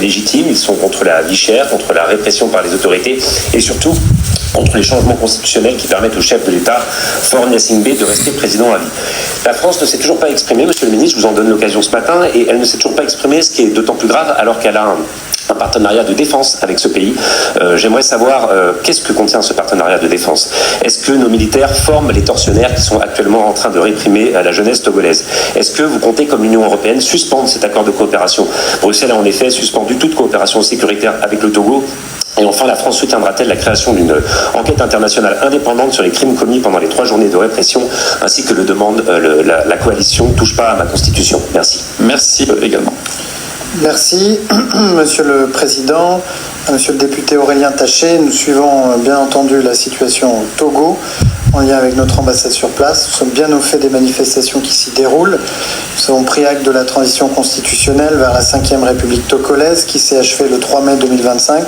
légitimes, ils sont contre la vie chère, contre la répression par les autorités et surtout contre les changements constitutionnels qui permettent au chef de l'État, Faure Gnassingbé, de rester président à vie. La France ne s'est toujours pas exprimée, monsieur le ministre, je vous en donne l'occasion ce matin, et elle ne s'est toujours pas exprimée, ce qui est d'autant plus grave alors qu'elle a un partenariat de défense avec ce pays. J'aimerais savoir qu'est-ce que contient ce partenariat de défense. Est-ce que nos militaires forment les tortionnaires qui sont actuellement en train de réprimer la jeunesse togolaise? Est-ce que vous comptez, comme l'Union européenne, suspendre cet accord de coopération? Bruxelles a en effet suspendu toute coopération sécuritaire avec le Togo. Et enfin, la France soutiendra-t-elle la création d'une enquête internationale indépendante sur les crimes commis pendant les 3 journées de répression, ainsi que le demande la coalition Touche pas à ma Constitution? Merci. Merci également. Merci, Monsieur le Président. Monsieur le député Aurélien Taché, nous suivons bien entendu la situation au Togo en lien avec notre ambassade sur place. Nous sommes bien au fait des manifestations qui s'y déroulent. Nous avons pris acte de la transition constitutionnelle vers la 5e République togolaise qui s'est achevée le 3 mai 2025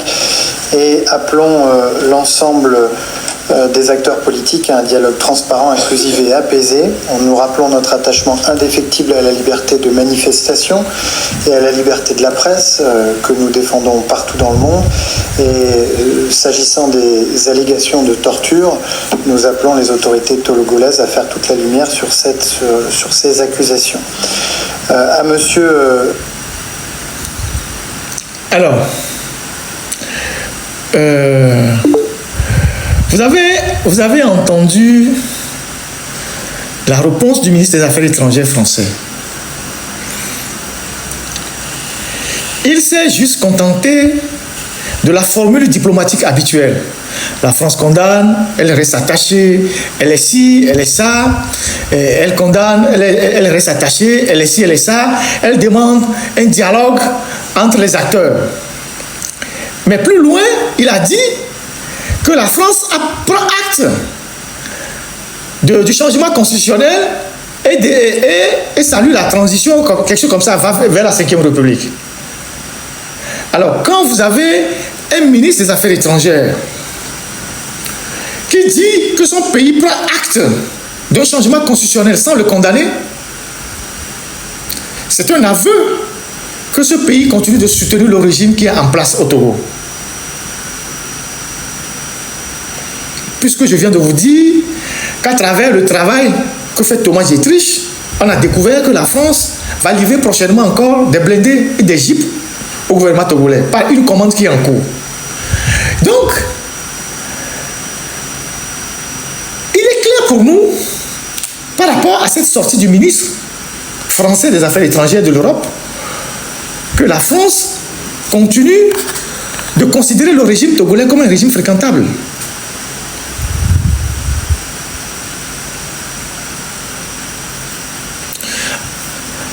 et appelons l'ensemble des acteurs politiques à un dialogue transparent, inclusif et apaisé. Nous rappelons notre attachement indéfectible à la liberté de manifestation et à la liberté de la presse que nous défendons partout dans le monde. Et s'agissant des allégations de torture, nous appelons les autorités togolaises à faire toute la lumière sur ces accusations. À monsieur... Alors... Vous avez entendu la réponse du ministre des Affaires étrangères français. Il s'est juste contenté de la formule diplomatique habituelle. La France condamne, elle reste attachée, elle est ci, elle est ça, elle condamne, elle reste attachée, elle est ci, elle est ça, elle demande un dialogue entre les acteurs. Mais plus loin, il a dit que la France prend acte du changement constitutionnel et salue la transition, quelque chose comme ça, vers la 5e République. Alors, quand vous avez un ministre des Affaires étrangères qui dit que son pays prend acte d'un changement constitutionnel sans le condamner, c'est un aveu que ce pays continue de soutenir le régime qui est en place au Togo. Puisque je viens de vous dire qu'à travers le travail que fait Thomas Dietrich, on a découvert que la France va livrer prochainement encore des blindés et des jeeps au gouvernement togolais, par une commande qui est en cours. Donc, il est clair pour nous, par rapport à cette sortie du ministre français des Affaires étrangères de l'Europe, que la France continue de considérer le régime togolais comme un régime fréquentable.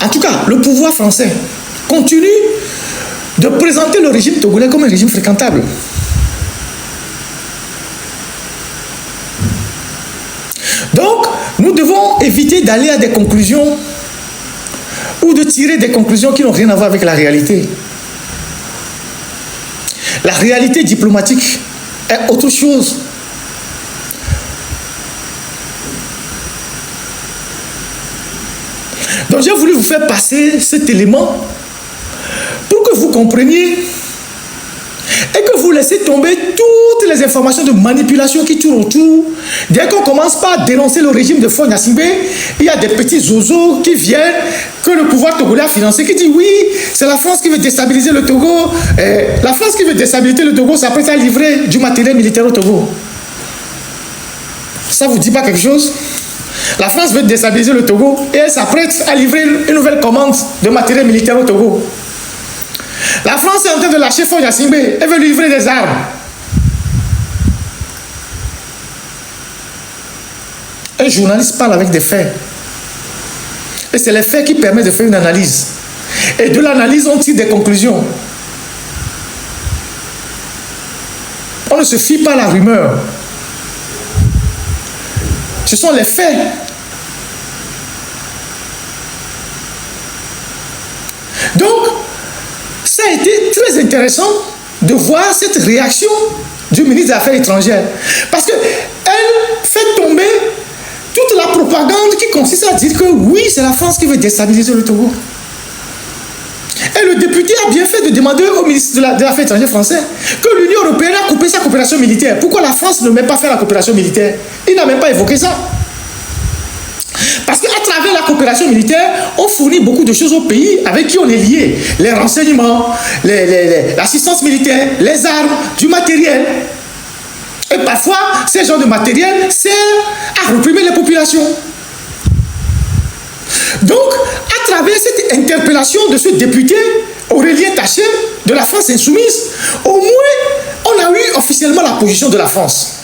En tout cas, le pouvoir français continue de présenter le régime togolais comme un régime fréquentable. Donc, nous devons éviter d'aller à des conclusions ou de tirer des conclusions qui n'ont rien à voir avec la réalité. La réalité diplomatique est autre chose. Donc j'ai voulu vous faire passer cet élément pour que vous compreniez et que vous laissez tomber toutes les informations de manipulation qui tournent autour. Dès qu'on commence par dénoncer le régime de Faure Gnassingbé, il y a des petits zozos qui viennent, que le pouvoir togolais a financé, qui dit oui, c'est la France qui veut déstabiliser le Togo. La France qui veut déstabiliser le Togo s'apprête à livrer du matériel militaire au Togo. Ça vous dit pas quelque chose? La France veut déstabiliser le Togo et elle s'apprête à livrer une nouvelle commande de matériel militaire au Togo. La France est en train de lâcher Faure Gnassingbé. Elle veut lui livrer des armes. Un journaliste parle avec des faits. Et c'est les faits qui permettent de faire une analyse. Et de l'analyse, on tire des conclusions. On ne se fie pas à la rumeur. Ce sont les faits. Donc, ça a été très intéressant de voir cette réaction du ministre des Affaires étrangères. Parce qu'elle fait tomber toute la propagande qui consiste à dire que oui, c'est la France qui veut déstabiliser le Togo. Elle Et le député a bien fait de demander au ministre des Affaires étrangères français que l'Union européenne a coupé sa coopération militaire. Pourquoi la France ne met pas faire la coopération militaire? Il n'a même pas évoqué ça. Parce qu'à travers la coopération militaire, on fournit beaucoup de choses aux pays avec qui on est lié. Les renseignements, l'assistance militaire, les armes, du matériel. Et parfois, ces genres de matériel servent à réprimer les populations. Donc, à travers cette interpellation de ce député, Aurélien Taché, de la France insoumise, au moins, on a eu officiellement la position de la France.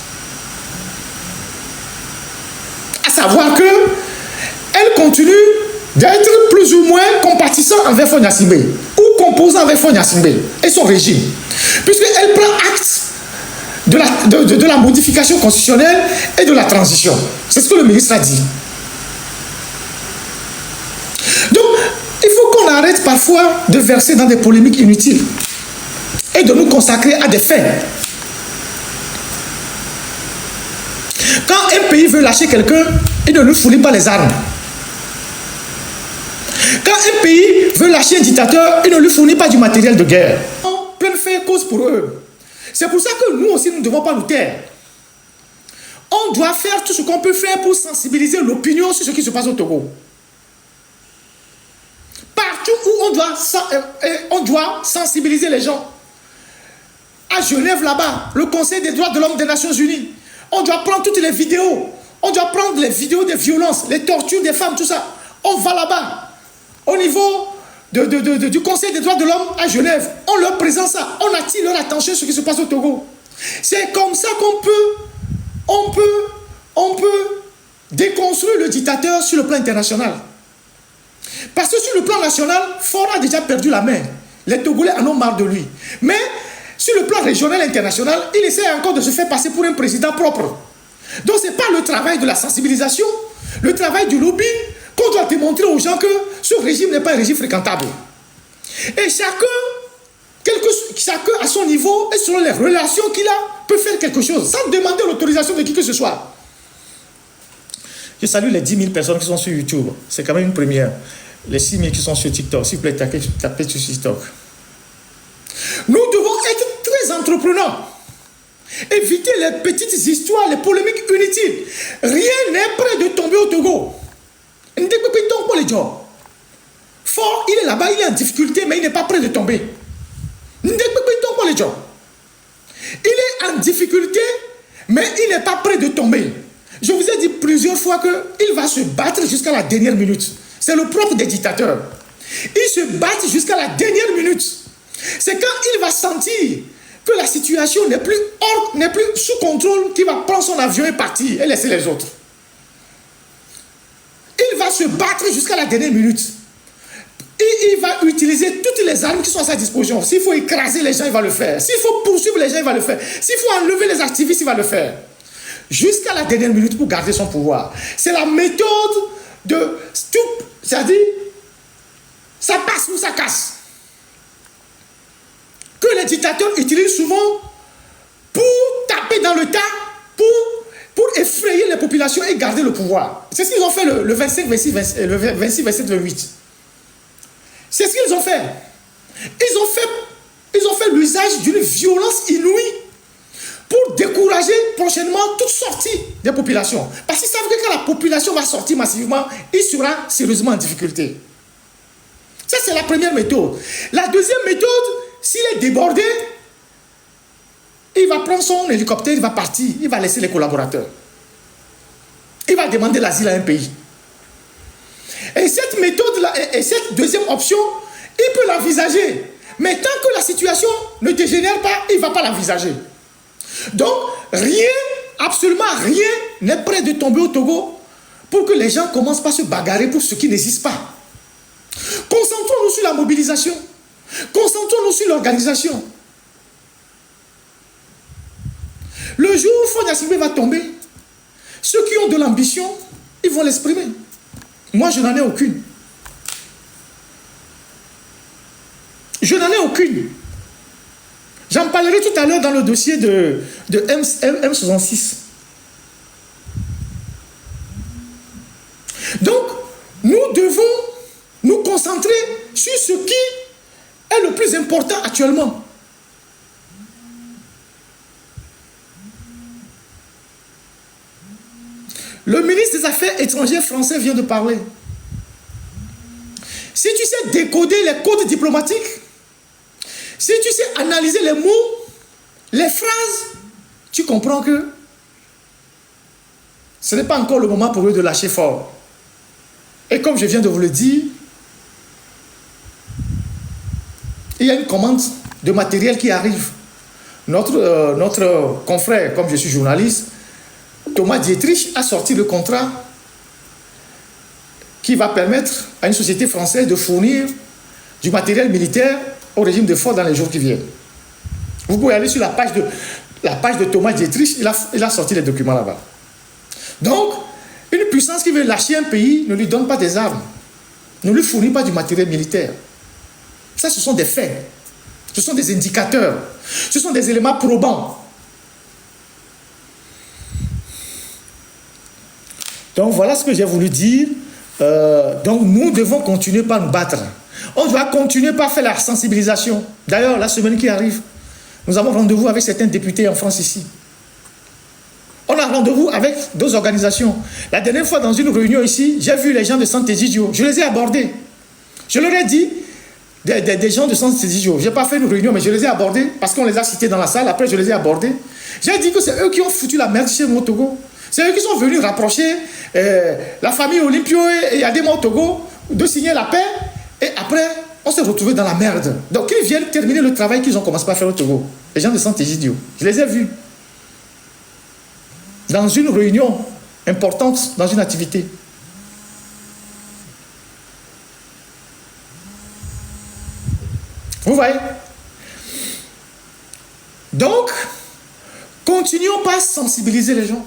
À savoir que elle continue d'être plus ou moins compatissant envers Faure Gnassingbé ou composant avec Faure Gnassingbé et son régime, puisqu'elle prend acte de la modification constitutionnelle et de la transition. C'est ce que le ministre a dit. Donc, il faut qu'on arrête parfois de verser dans des polémiques inutiles et de nous consacrer à des faits. Quand un pays veut lâcher quelqu'un, il ne lui fournit pas les armes. Quand un pays veut lâcher un dictateur, il ne lui fournit pas du matériel de guerre. Plein de faits cause pour eux. C'est pour ça que nous aussi, nous ne devons pas nous taire. On doit faire tout ce qu'on peut faire pour sensibiliser l'opinion sur ce qui se passe au Togo. Partout où on doit sensibiliser les gens. À Genève, là-bas, le Conseil des droits de l'homme des Nations Unies. On doit prendre toutes les vidéos. On doit prendre les vidéos des violences, les tortures des femmes, tout ça. On va là-bas. Au niveau du Conseil des droits de l'homme à Genève, on leur présente ça. On attire leur attention sur ce qui se passe au Togo. C'est comme ça qu'on peut déconstruire le dictateur sur le plan international. Parce que sur le plan national, Faure a déjà perdu la main. Les Togolais en ont marre de lui. Mais sur le plan régional et international, il essaie encore de se faire passer pour un président propre. Donc ce n'est pas le travail de la sensibilisation, le travail du lobby, qu'on doit démontrer aux gens que ce régime n'est pas un régime fréquentable. Et chacun à son niveau et selon les relations qu'il a, peut faire quelque chose, sans demander l'autorisation de qui que ce soit. Je salue les 10 000 personnes qui sont sur YouTube. C'est quand même une première. Les 6 000 qui sont sur TikTok. S'il vous plaît, tapez sur TikTok. Nous devons être très entreprenants. Éviter les petites histoires, les polémiques inutiles. Rien n'est prêt de tomber au Togo. Faure, il est là-bas, il est en difficulté, mais il n'est pas prêt de tomber. Il est en difficulté, mais il n'est pas prêt de tomber. Je vous ai dit plusieurs fois qu'il va se battre jusqu'à la dernière minute. C'est le propre des dictateurs. Ils se battent jusqu'à la dernière minute. C'est quand il va sentir que la situation n'est plus sous contrôle qu'il va prendre son avion et partir et laisser les autres. Il va se battre jusqu'à la dernière minute. Et il va utiliser toutes les armes qui sont à sa disposition. S'il faut écraser les gens, il va le faire. S'il faut poursuivre les gens, il va le faire. S'il faut enlever les activistes, il va le faire. Jusqu'à la dernière minute pour garder son pouvoir. C'est la méthode de... C'est-à-dire, ça passe ou ça casse. Que les dictateurs utilisent souvent pour taper dans le tas, pour effrayer les populations et garder le pouvoir. C'est ce qu'ils ont fait le 25, 26, 27, 28. C'est ce qu'ils ont fait. Ils ont fait l'usage d'une violence inouïe pour décourager prochainement toute sortie des populations. Parce qu'ils savent que quand la population va sortir massivement, il sera sérieusement en difficulté. Ça, c'est la première méthode. La deuxième méthode, s'il est débordé, il va prendre son hélicoptère, il va partir, il va laisser les collaborateurs. Il va demander l'asile à un pays. Et cette méthode-là, et cette deuxième option, il peut l'envisager. Mais tant que la situation ne dégénère pas, il ne va pas l'envisager. Donc, rien, absolument rien n'est prêt de tomber au Togo pour que les gens commencent par se bagarrer pour ce qui n'existe pas. Concentrons-nous sur la mobilisation. Concentrons-nous sur l'organisation. Le jour où Faure Gnassingbé va tomber, ceux qui ont de l'ambition, ils vont l'exprimer. Moi, je n'en ai aucune. Je n'en ai aucune. J'en parlerai tout à l'heure dans le dossier de M66. Donc, nous devons nous concentrer sur ce qui important actuellement. Le ministre des Affaires étrangères français vient de parler. Si tu sais décoder les codes diplomatiques, si tu sais analyser les mots, les phrases, tu comprends que ce n'est pas encore le moment pour eux de lâcher fort. Et comme je viens de vous le dire, il y a une commande de matériel qui arrive. Notre confrère, comme je suis journaliste, Thomas Dietrich a sorti le contrat qui va permettre à une société française de fournir du matériel militaire au régime de force dans les jours qui viennent. Vous pouvez aller sur la page de Thomas Dietrich, il a sorti les documents là-bas. Donc, une puissance qui veut lâcher un pays ne lui donne pas des armes, ne lui fournit pas du matériel militaire. Ça, ce sont des faits, ce sont des indicateurs, ce sont des éléments probants. Donc, voilà ce que j'ai voulu dire. Donc, nous devons continuer par nous battre. On doit continuer par faire la sensibilisation. D'ailleurs, la semaine qui arrive, nous avons rendez-vous avec certains députés en France ici. On a rendez-vous avec d'autres organisations. La dernière fois, dans une réunion ici, j'ai vu les gens de Sant'Egidio. Je les ai abordés. Je leur ai dit, des gens de Sant'Egidio. Je n'ai pas fait une réunion, mais je les ai abordés parce qu'on les a cités dans la salle. Après, je les ai abordés. J'ai dit que c'est eux qui ont foutu la merde chez moi au Togo. C'est eux qui sont venus rapprocher la famille Olympio et Adema au Togo de signer la paix. Et après, on s'est retrouvés dans la merde. Donc, ils viennent terminer le travail qu'ils ont commencé par faire au Togo. Les gens de Sant'Egidio. Je les ai vus. Dans une réunion importante, dans une activité. Vous voyez? Donc, continuons par sensibiliser les gens.